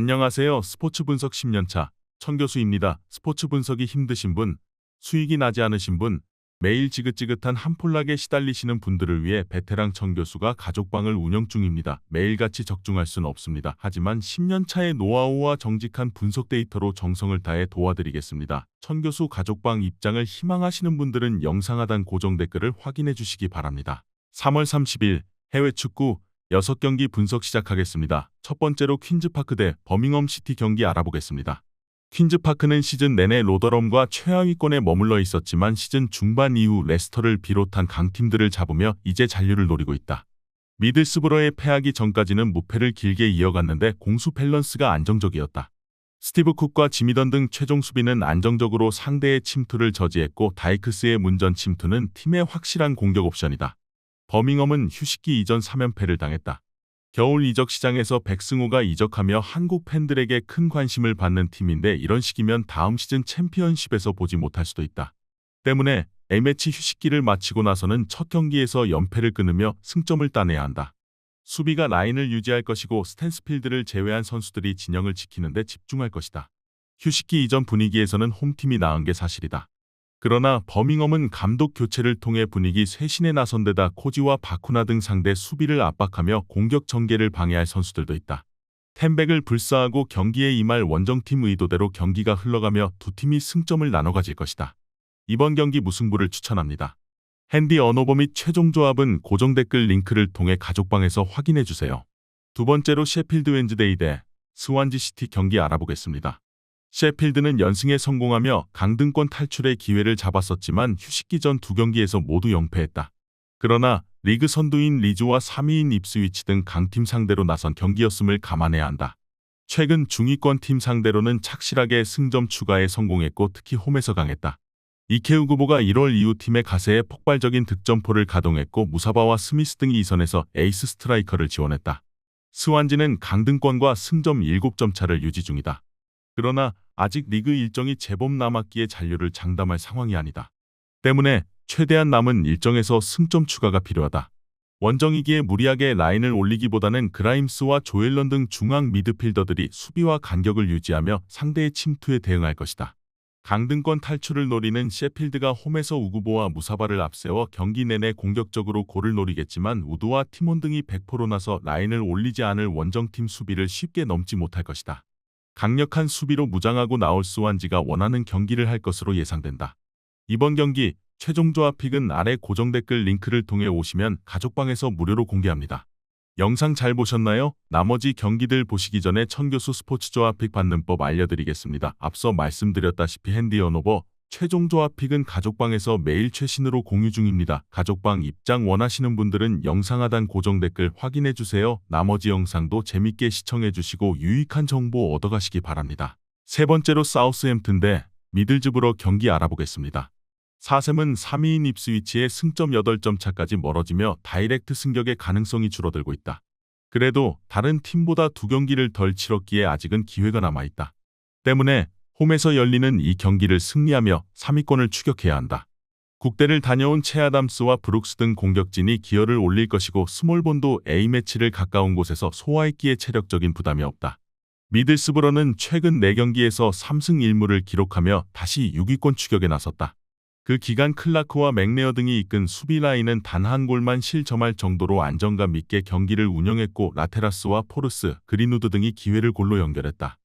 안녕하세요. 스포츠 분석 10년차 천교수입니다. 스포츠 분석이 힘드신 분, 수익이 나지 않으신 분, 매일 지긋지긋한 한폴락에 시달리시는 분들을 위해 베테랑 천교수가 가족방을 운영 중입니다. 매일같이 적중할 수는 없습니다. 하지만 10년차의 노하우와 정직한 분석 데이터로 정성을 다해 도와드리겠습니다. 천교수 가족방 입장을 희망하시는 분들은 영상 하단 고정 댓글을 확인해 주시기 바랍니다. 3월 30일 해외 축구 6경기 분석 시작하겠습니다. 첫 번째로 퀸즈파크 대 버밍엄 시티 경기 알아보겠습니다. 퀸즈파크는 시즌 내내 로더럼과 최하위권에 머물러 있었지만 시즌 중반 이후 레스터를 비롯한 강팀들을 잡으며 이제 잔류를 노리고 있다. 미들스브러에 패하기 전까지는 무패를 길게 이어갔는데 공수 밸런스가 안정적이었다. 스티브 쿡과 지미던 등 최종 수비는 안정적으로 상대의 침투를 저지했고 다이크스의 문전 침투는 팀의 확실한 공격 옵션이다. 버밍엄은 휴식기 이전 3연패를 당했다. 겨울 이적 시장에서 백승호가 이적하며 한국 팬들에게 큰 관심을 받는 팀인데 이런 식이면 다음 시즌 챔피언십에서 보지 못할 수도 있다. 때문에 A매치 휴식기를 마치고 나서는 첫 경기에서 연패를 끊으며 승점을 따내야 한다. 수비가 라인을 유지할 것이고 스탠스필드를 제외한 선수들이 진영을 지키는 데 집중할 것이다. 휴식기 이전 분위기에서는 홈팀이 나은 게 사실이다. 그러나 버밍엄은 감독 교체를 통해 분위기 쇄신에 나선 데다 코지와 바쿠나 등 상대 수비를 압박하며 공격 전개를 방해할 선수들도 있다. 텐백을 불사하고 경기에 임할 원정팀 의도대로 경기가 흘러가며 두 팀이 승점을 나눠 가질 것이다. 이번 경기 무승부를 추천합니다. 핸디 언오버 및 최종 조합은 고정 댓글 링크를 통해 가족방에서 확인해 주세요. 두 번째로 셰필드 웬즈데이 대 스완지 시티 경기 알아보겠습니다. 셰필드는 연승에 성공하며 강등권 탈출의 기회를 잡았었지만 휴식기 전 두 경기에서 모두 영패했다. 그러나 리그 선두인 리즈와 3위인 입스위치 등 강팀 상대로 나선 경기였음을 감안해야 한다. 최근 중위권 팀 상대로는 착실하게 승점 추가에 성공했고 특히 홈에서 강했다. 이케우구보가 1월 이후 팀의 가세에 폭발적인 득점포를 가동했고 무사바와 스미스 등이 이선에서 에이스 스트라이커를 지원했다. 스완지는 강등권과 승점 7점 차를 유지 중이다. 그러나 아직 리그 일정이 제법 남았기에 잔류를 장담할 상황이 아니다. 때문에 최대한 남은 일정에서 승점 추가가 필요하다. 원정이기에 무리하게 라인을 올리기보다는 그라임스와 조엘런 등 중앙 미드필더들이 수비와 간격을 유지하며 상대의 침투에 대응할 것이다. 강등권 탈출을 노리는 셰필드가 홈에서 우구보와 무사바를 앞세워 경기 내내 공격적으로 골을 노리겠지만 우드와 티몬 등이 100%로 나서 라인을 올리지 않을 원정팀 수비를 쉽게 넘지 못할 것이다. 강력한 수비로 무장하고 나올 스완지가 원하는 경기를 할 것으로 예상된다. 이번 경기 최종 조합 픽은 아래 고정 댓글 링크를 통해 오시면 가족방에서 무료로 공개합니다. 영상 잘 보셨나요? 나머지 경기들 보시기 전에 천교수 스포츠 조합 픽 받는 법 알려드리겠습니다. 앞서 말씀드렸다시피 핸디 언오버 최종 조합 픽은 가족방에서 매일 최신으로 공유 중입니다. 가족방 입장 원하시는 분들은 영상 하단 고정 댓글 확인해주세요. 나머지 영상도 재밌게 시청해주시고 유익한 정보 얻어가시기 바랍니다. 세 번째로 사우스햄튼 대 미들즈브러 경기 알아보겠습니다. 사샘은 3위인 입스위치의 승점 8점 차까지 멀어지며 다이렉트 승격의 가능성이 줄어들고 있다. 그래도 다른 팀보다 두 경기를 덜 치렀기에 아직은 기회가 남아있다. 때문에 홈에서 열리는 이 경기를 승리하며 3위권을 추격해야 한다. 국대를 다녀온 체아담스와 브룩스 등 공격진이 기여를 올릴 것이고 스몰본도 A매치를 가까운 곳에서 소화했기에 체력적인 부담이 없다. 미들스브러는 최근 4경기에서 3승 1무를 기록하며 다시 6위권 추격에 나섰다. 그 기간 클라크와 맥레어 등이 이끈 수비 라인은 단 한 골만 실점할 정도로 안정감 있게 경기를 운영했고 라테라스와 포르스, 그린우드 등이 기회를 골로 연결했다.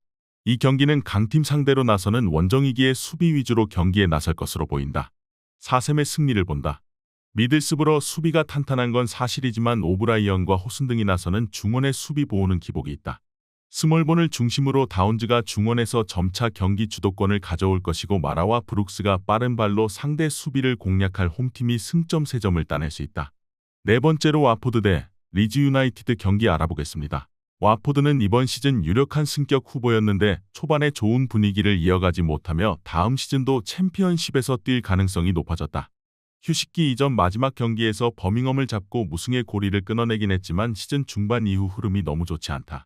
이 경기는 강팀 상대로 나서는 원정이기에 수비 위주로 경기에 나설 것으로 보인다. 사샘의 승리를 본다. 미들스브러 수비가 탄탄한 건 사실이지만 오브라이언과 호슨 등이 나서는 중원의 수비 보호는 기복이 있다. 스몰본을 중심으로 다운즈가 중원에서 점차 경기 주도권을 가져올 것이고 마라와 브룩스가 빠른 발로 상대 수비를 공략할 홈팀이 승점 3점을 따낼 수 있다. 네 번째로 와포드 대 리즈 유나이티드 경기 알아보겠습니다. 와포드는 이번 시즌 유력한 승격 후보였는데 초반에 좋은 분위기를 이어가지 못하며 다음 시즌도 챔피언십에서 뛸 가능성이 높아졌다. 휴식기 이전 마지막 경기에서 버밍엄을 잡고 무승의 고리를 끊어내긴 했지만 시즌 중반 이후 흐름이 너무 좋지 않다.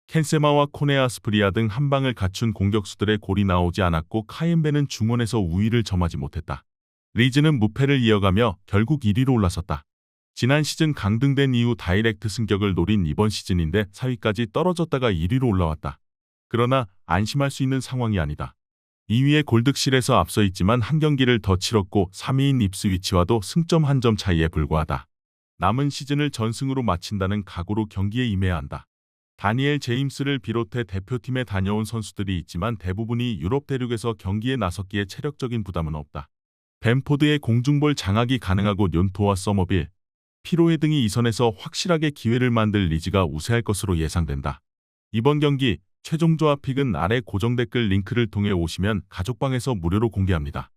켄세마와 코네아스프리아 등 한방을 갖춘 공격수들의 골이 나오지 않았고 카옌베는 중원에서 우위를 점하지 못했다. 리즈는 무패를 이어가며 결국 1위로 올라섰다. 지난 시즌 강등된 이후 다이렉트 승격을 노린 이번 시즌인데 4위까지 떨어졌다가 1위로 올라왔다. 그러나 안심할 수 있는 상황이 아니다. 2위의 골득실에서 앞서 있지만 한 경기를 더 치렀고 3위인 입스위치와도 승점 한 점 차이에 불과하다. 남은 시즌을 전승으로 마친다는 각오로 경기에 임해야 한다. 다니엘 제임스를 비롯해 대표팀에 다녀온 선수들이 있지만 대부분이 유럽 대륙에서 경기에 나섰기에 체력적인 부담은 없다. 벤포드의 공중볼 장악이 가능하고 뇰토와 서머빌, 피로에 등이 이 선에서 확실하게 기회를 만들 리즈가 우세할 것으로 예상된다. 이번 경기 최종 조합픽은 아래 고정 댓글 링크를 통해 오시면 가족방에서 무료로 공개합니다.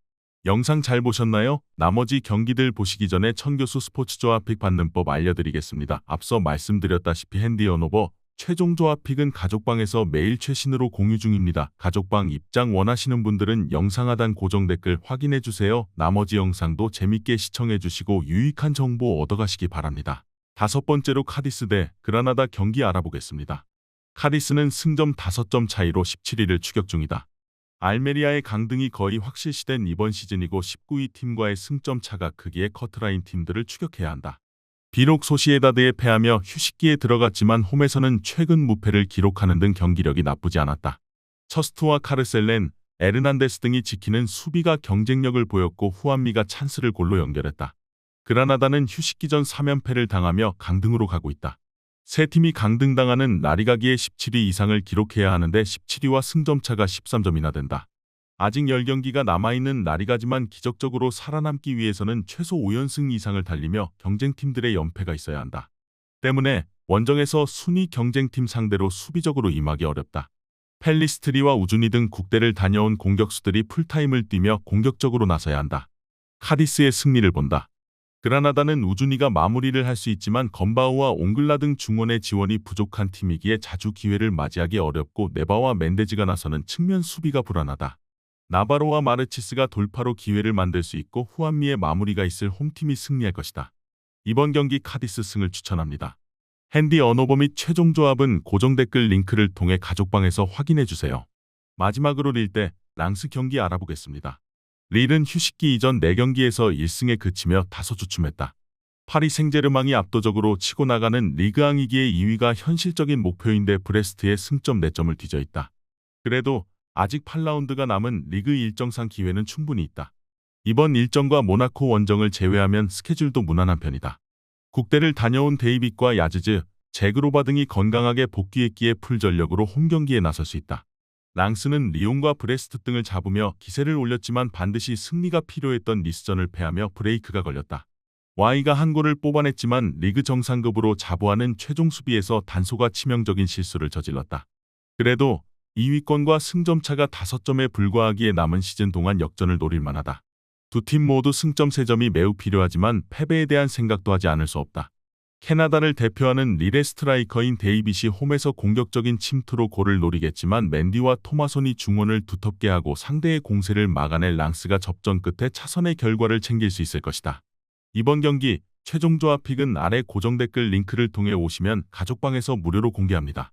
영상 잘 보셨나요? 나머지 경기들 보시기 전에 천교수 스포츠 조합픽 받는 법 알려드리겠습니다. 앞서 말씀드렸다시피 핸디 언오버 최종 조합픽은 가족방에서 매일 최신으로 공유 중입니다. 가족방 입장 원하시는 분들은 영상 하단 고정 댓글 확인해주세요. 나머지 영상도 재밌게 시청해주시고 유익한 정보 얻어가시기 바랍니다. 5번째로 카디스 대 그라나다 경기 알아보겠습니다. 카디스는 승점 5점 차이로 17위를 추격 중이다. 알메리아의 강등이 거의 확실시된 이번 시즌이고 19위 팀과의 승점 차가 크기에 커트라인 팀들을 추격해야 한다. 비록 소시에다드에 패하며 휴식기에 들어갔지만 홈에서는 최근 무패를 기록하는 등 경기력이 나쁘지 않았다. 처스트와 카르셀렌, 에르난데스 등이 지키는 수비가 경쟁력을 보였고 후안미가 찬스를 골로 연결했다. 그라나다는 휴식기 전 3연패를 당하며 강등으로 가고 있다. 세 팀이 강등당하는 라리가기에 17위 이상을 기록해야 하는데 17위와 승점차가 13점이나 된다. 아직 10경기가 남아있는 라리가지만 기적적으로 살아남기 위해서는 최소 5연승 이상을 달리며 경쟁팀들의 연패가 있어야 한다. 때문에 원정에서 순위 경쟁팀 상대로 수비적으로 임하기 어렵다. 펠리스트리와 우주니 등 국대를 다녀온 공격수들이 풀타임을 뛰며 공격적으로 나서야 한다. 카디스의 승리를 본다. 그라나다는 우주니가 마무리를 할 수 있지만 건바우와 옹글라 등 중원의 지원이 부족한 팀이기에 자주 기회를 맞이하기 어렵고 네바와 멘데즈가 나서는 측면 수비가 불안하다. 나바로와 마르치스가 돌파로 기회를 만들 수 있고 후안미의 마무리가 있을 홈팀이 승리할 것이다. 이번 경기 카디스 승을 추천합니다. 핸디 언오버 및 최종 조합은 고정 댓글 링크를 통해 가족방에서 확인해주세요. 마지막으로 릴 대 랑스 경기 알아보겠습니다. 릴은 휴식기 이전 4경기에서 1승에 그치며 다소 주춤했다. 파리 생제르맹이 압도적으로 치고 나가는 리그앙이기에 2위가 현실적인 목표인데 브레스트의 승점 4점을 뒤져 있다. 그래도 아직 8라운드가 남은 리그 일정상 기회는 충분히 있다. 이번 일정과 모나코 원정을 제외하면 스케줄도 무난한 편이다. 국대를 다녀온 데이빗과 야즈즈, 제그로바 등이 건강하게 복귀했기에 풀전력으로 홈경기에 나설 수 있다. 랑스는 리옹과 브레스트 등을 잡으며 기세를 올렸지만 반드시 승리가 필요했던 니스전을 패하며 브레이크가 걸렸다. Y가 한 골을 뽑아냈지만 리그 정상급으로 자부하는 최종 수비에서 단소가 치명적인 실수를 저질렀다. 그래도 2위권과 승점차가 5점에 불과하기에 남은 시즌 동안 역전을 노릴 만하다. 두 팀 모두 승점 3점이 매우 필요하지만 패배에 대한 생각도 하지 않을 수 없다. 캐나다를 대표하는 릴의 스트라이커인 데이빗이 홈에서 공격적인 침투로 골을 노리겠지만 맨디와 토마손이 중원을 두텁게 하고 상대의 공세를 막아낼 랑스가 접전 끝에 차선의 결과를 챙길 수 있을 것이다. 이번 경기 최종 조합픽은 아래 고정 댓글 링크를 통해 오시면 가족방에서 무료로 공개합니다.